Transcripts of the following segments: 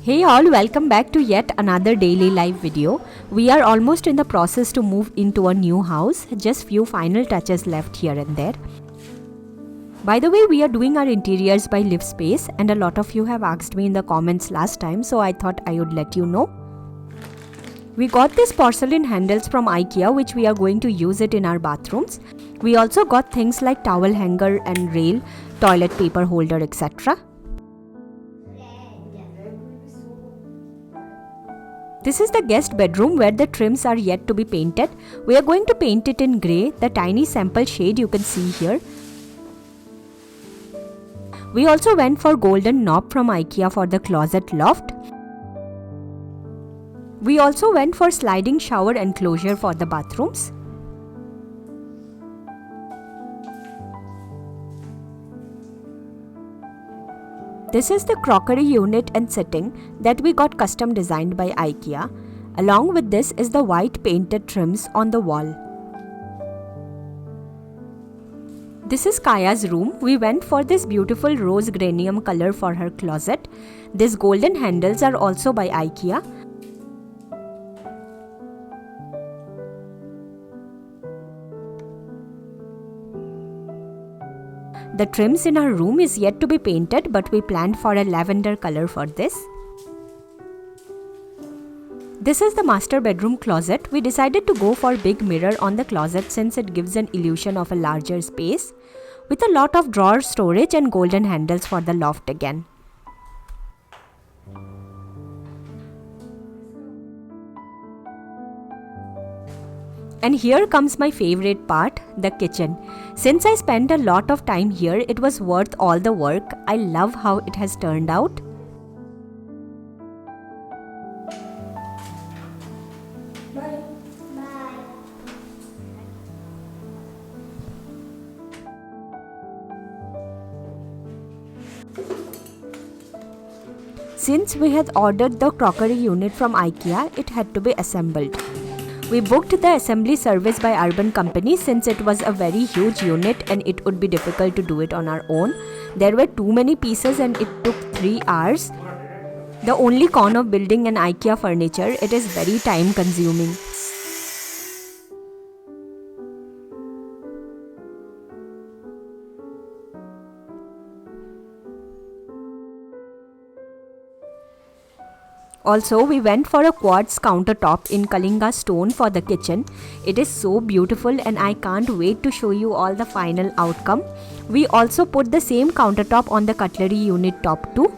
Hey all, welcome back to yet another daily live video. We are almost in the process to move into a new house, just few final touches left here and there. By the way, we are doing our interiors by Livspace and a lot of you have asked me in the comments last time, so I thought I would let you know. We got these porcelain handles from IKEA which we are going to use it in our bathrooms. We also got things like towel hanger and rail, toilet paper holder, etc. This is the guest bedroom where the trims are yet to be painted. We are going to paint it in grey, the tiny sample shade you can see here. We also went for golden knob from IKEA for the closet loft. We also went for sliding shower enclosure for the bathrooms. This is the crockery unit and sitting that we got custom designed by IKEA. Along with this is the white painted trims on the wall. This is Kaya's room. We went for this beautiful rose granium color for her closet. These golden handles are also by IKEA. The trims in our room is yet to be painted, but we planned for a lavender color for this. This is the master bedroom closet. We decided to go for big mirror on the closet since it gives an illusion of a larger space, with a lot of drawer storage and golden handles for the loft again. And here comes my favorite part, the kitchen. Since I spent a lot of time here, it was worth all the work. I love how it has turned out. Bye. Since we had ordered the crockery unit from IKEA, it had to be assembled. We booked the assembly service by Urban Company since it was a very huge unit and it would be difficult to do it on our own. There were too many pieces and it took 3 hours. The only con of building an IKEA furniture, it is very time consuming. Also, we went for a quartz countertop in Kalinga stone for the kitchen. It is so beautiful and I can't wait to show you all the final outcome. We also put the same countertop on the cutlery unit top too.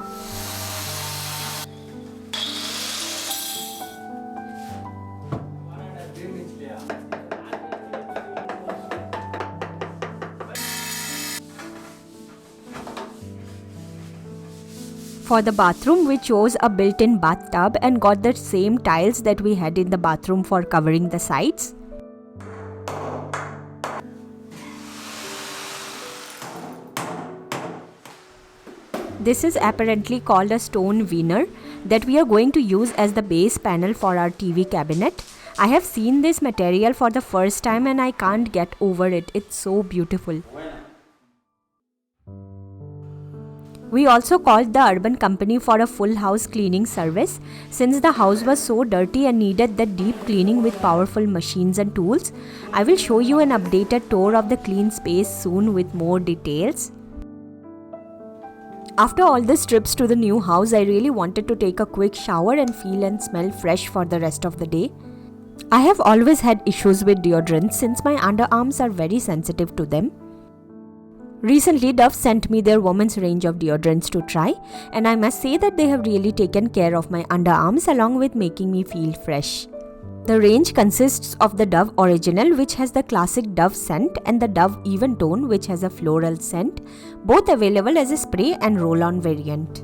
For the bathroom, we chose a built-in bathtub and got the same tiles that we had in the bathroom for covering the sides. This is apparently called a stone veneer that we are going to use as the base panel for our TV cabinet. I have seen this material for the first time and I can't get over it. It's so beautiful. We also called the Urban Company for a full house cleaning service. Since the house was so dirty and needed the deep cleaning with powerful machines and tools, I will show you an updated tour of the clean space soon with more details. After all these trips to the new house, I really wanted to take a quick shower and feel and smell fresh for the rest of the day. I have always had issues with deodorants since my underarms are very sensitive to them. Recently, Dove sent me their women's range of deodorants to try, and I must say that they have really taken care of my underarms along with making me feel fresh. The range consists of the Dove Original, which has the classic Dove scent, and the Dove Even Tone, which has a floral scent, both available as a spray and roll-on variant.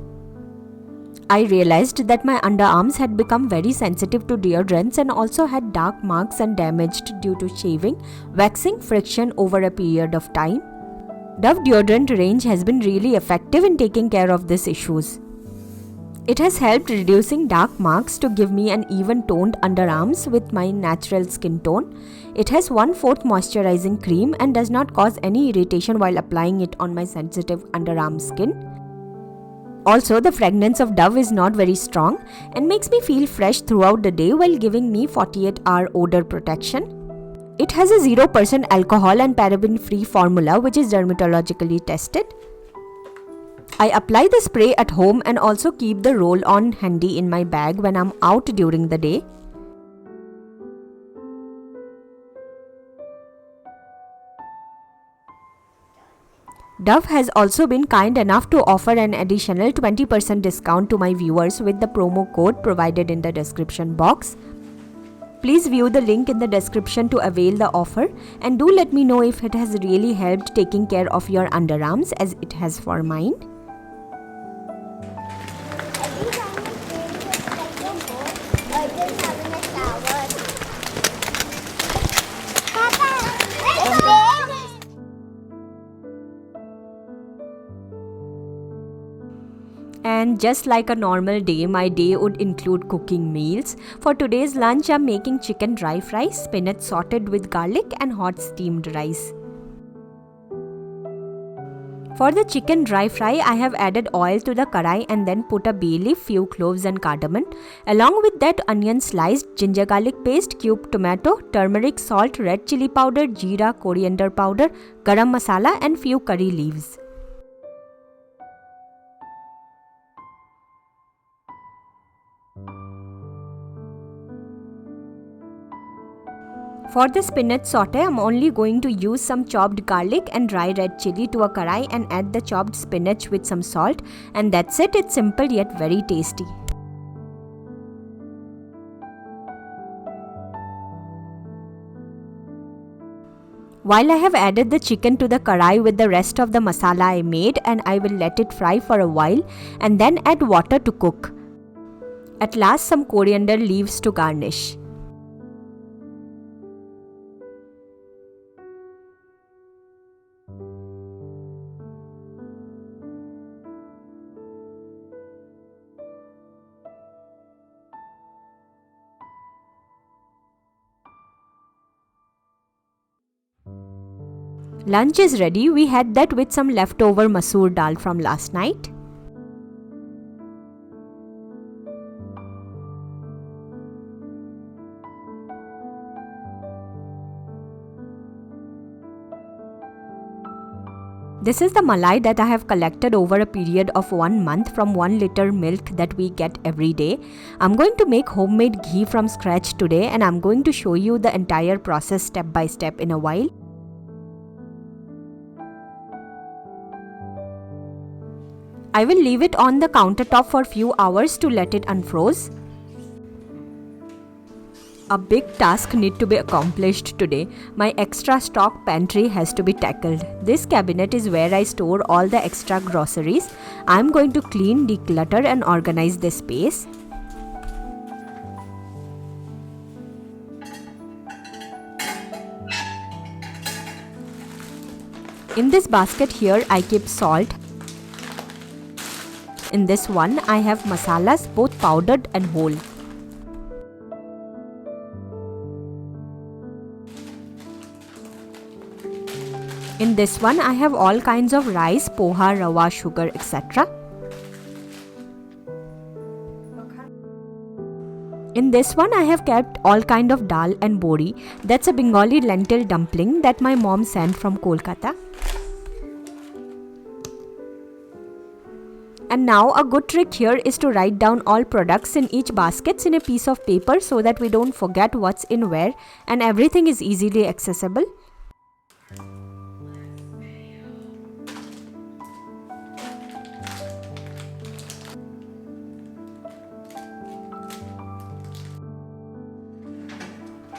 I realized that my underarms had become very sensitive to deodorants and also had dark marks and damaged due to shaving, waxing, friction over a period of time. Dove deodorant range has been really effective in taking care of these issues. It has helped reducing dark marks to give me an even toned underarms with my natural skin tone. It has 1/4 moisturizing cream and does not cause any irritation while applying it on my sensitive underarm skin. Also, the fragrance of Dove is not very strong and makes me feel fresh throughout the day while giving me 48-hour odor protection. It has a 0% alcohol and paraben-free formula which is dermatologically tested. I apply the spray at home and also keep the roll-on handy in my bag when I'm out during the day. Dove has also been kind enough to offer an additional 20% discount to my viewers with the promo code provided in the description box. Please view the link in the description to avail the offer, and do let me know if it has really helped taking care of your underarms as it has for mine. Every time I play with like a boat, or just having a shower. Papa, And just like a normal day, my day would include cooking meals. For today's lunch, I'm making chicken dry fry, spinach sauteed with garlic and hot steamed rice. For the chicken dry fry, I have added oil to the karai and then put a bay leaf, few cloves and cardamom. Along with that, onion sliced, ginger garlic paste, cubed tomato, turmeric, salt, red chili powder, jeera, coriander powder, garam masala and few curry leaves. For the spinach saute, I'm only going to use some chopped garlic and dry red chili to a karai and add the chopped spinach with some salt, and that's it. It's simple yet very tasty. While I have added the chicken to the karai with the rest of the masala I made, and I will let it fry for a while and then add water to cook. At last, some coriander leaves to garnish. Lunch is ready. We had that with some leftover masoor dal from last night. This is the malai that I have collected over a period of 1 month from 1 liter milk that we get every day. I'm going to make homemade ghee from scratch today, and I'm going to show you the entire process step by step in a while. I will leave it on the countertop for few hours to let it unfroze. A big task need to be accomplished today. My extra stock pantry has to be tackled. This cabinet is where I store all the extra groceries. I'm going to clean, declutter and organize this space. In this basket here, I keep salt. In this one, I have masalas, both powdered and whole. In this one, I have all kinds of rice, poha, rava, sugar, etc. In this one, I have kept all kind of dal and bori. That's a Bengali lentil dumpling that my mom sent from Kolkata. And now a good trick here is to write down all products in each baskets in a piece of paper so that we don't forget what's in where and everything is easily accessible.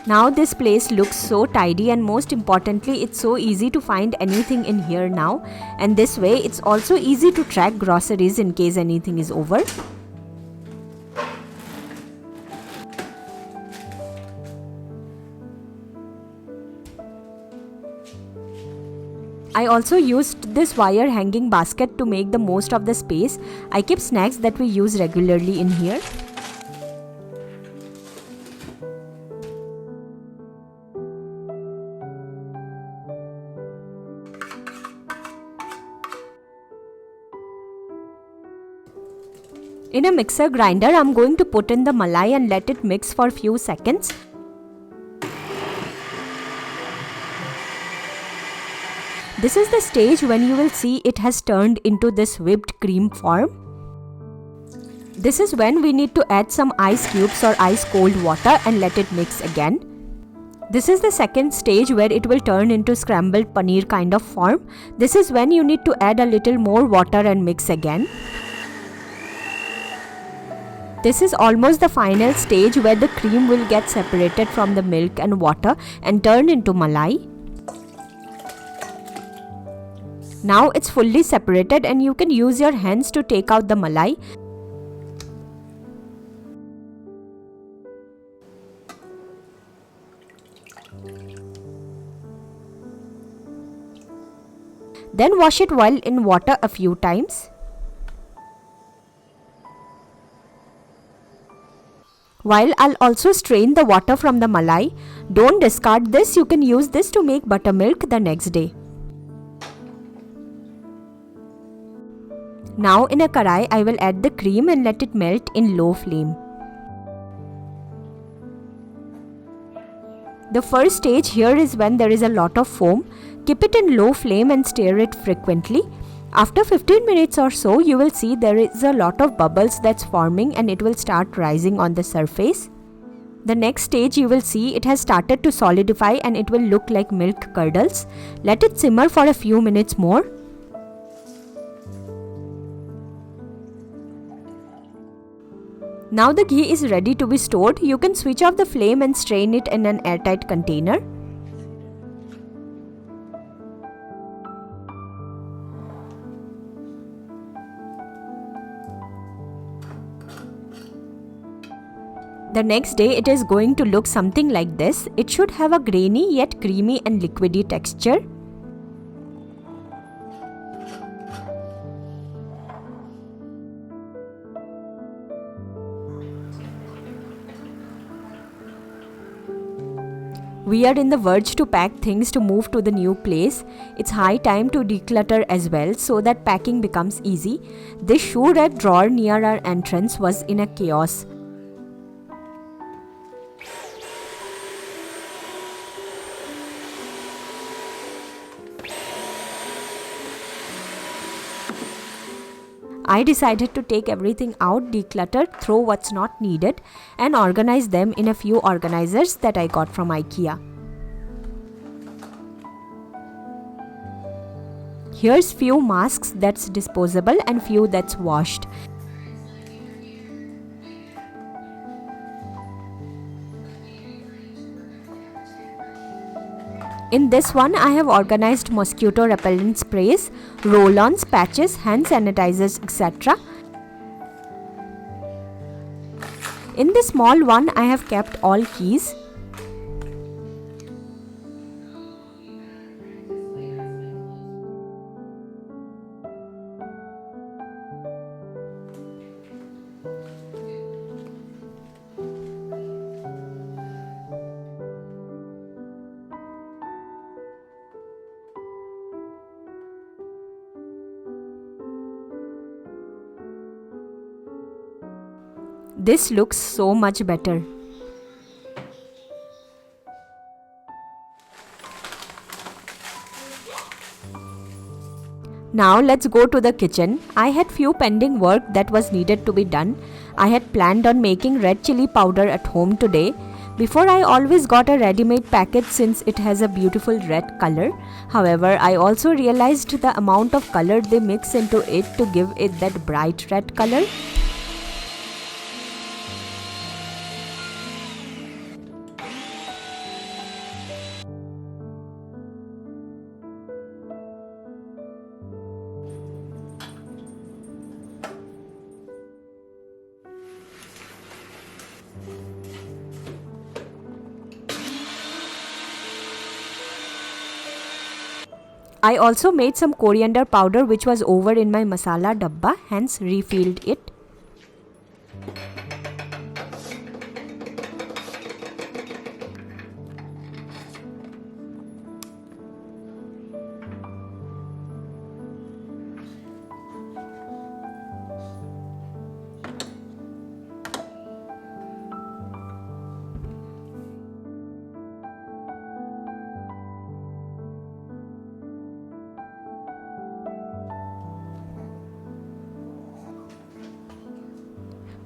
Now this place looks so tidy, and most importantly it's so easy to find anything in here now, and this way it's also easy to track groceries in case anything is over. I also used this wire hanging basket to make the most of the space. I keep snacks that we use regularly in here. In a mixer grinder, I'm going to put in the malai and let it mix for a few seconds. This is the stage when you will see it has turned into this whipped cream form. This is when we need to add some ice cubes or ice cold water and let it mix again. This is the second stage where it will turn into scrambled paneer kind of form. This is when you need to add a little more water and mix again. This is almost the final stage where the cream will get separated from the milk and water and turn into malai. Now it's fully separated and you can use your hands to take out the malai. Then wash it well in water a few times. While I'll also strain the water from the malai. Don't discard this, you can use this to make buttermilk the next day. Now in a karai, I will add the cream and let it melt in low flame. The first stage here is when there is a lot of foam. Keep it in low flame and stir it frequently. After 15 minutes or so, you will see there is a lot of bubbles that's forming and it will start rising on the surface. The next stage you will see it has started to solidify and it will look like milk curdles. Let it simmer for a few minutes more. Now the ghee is ready to be stored. You can switch off the flame and strain it in an airtight container. The next day it is going to look something like this. It should have a grainy yet creamy and liquidy texture. We are in the verge to pack things to move to the new place. It's high time to declutter as well so that packing becomes easy. This shoe rack drawer near our entrance was in a chaos. I decided to take everything out, declutter, throw what's not needed and organize them in a few organizers that I got from IKEA. Here's few masks that's disposable and few that's washed. In this one, I have organized mosquito repellent sprays, roll-ons, patches, hand sanitizers, etc. In the small one, I have kept all keys. This looks so much better. Now let's go to the kitchen. I had few pending work that was needed to be done. I had planned on making red chili powder at home today. Before, I always got a ready-made packet since it has a beautiful red color. However, I also realized the amount of color they mix into it to give it that bright red color. I also made some coriander powder which was over in my masala dabba, hence refilled it.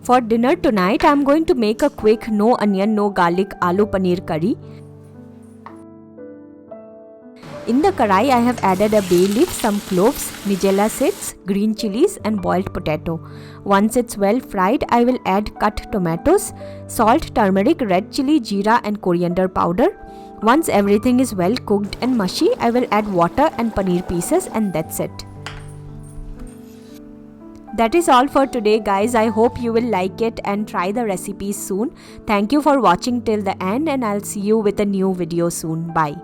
For dinner tonight, I'm going to make a quick no onion, no garlic aloo paneer curry. In the karai, I have added a bay leaf, some cloves, nigella seeds, green chilies and boiled potato. Once it's well fried, I will add cut tomatoes, salt, turmeric, red chili, jeera and coriander powder. Once everything is well cooked and mushy, I will add water and paneer pieces, and that's it. That is all for today, guys. I hope you will like it and try the recipes soon. Thank you for watching till the end, and I'll see you with a new video soon. Bye.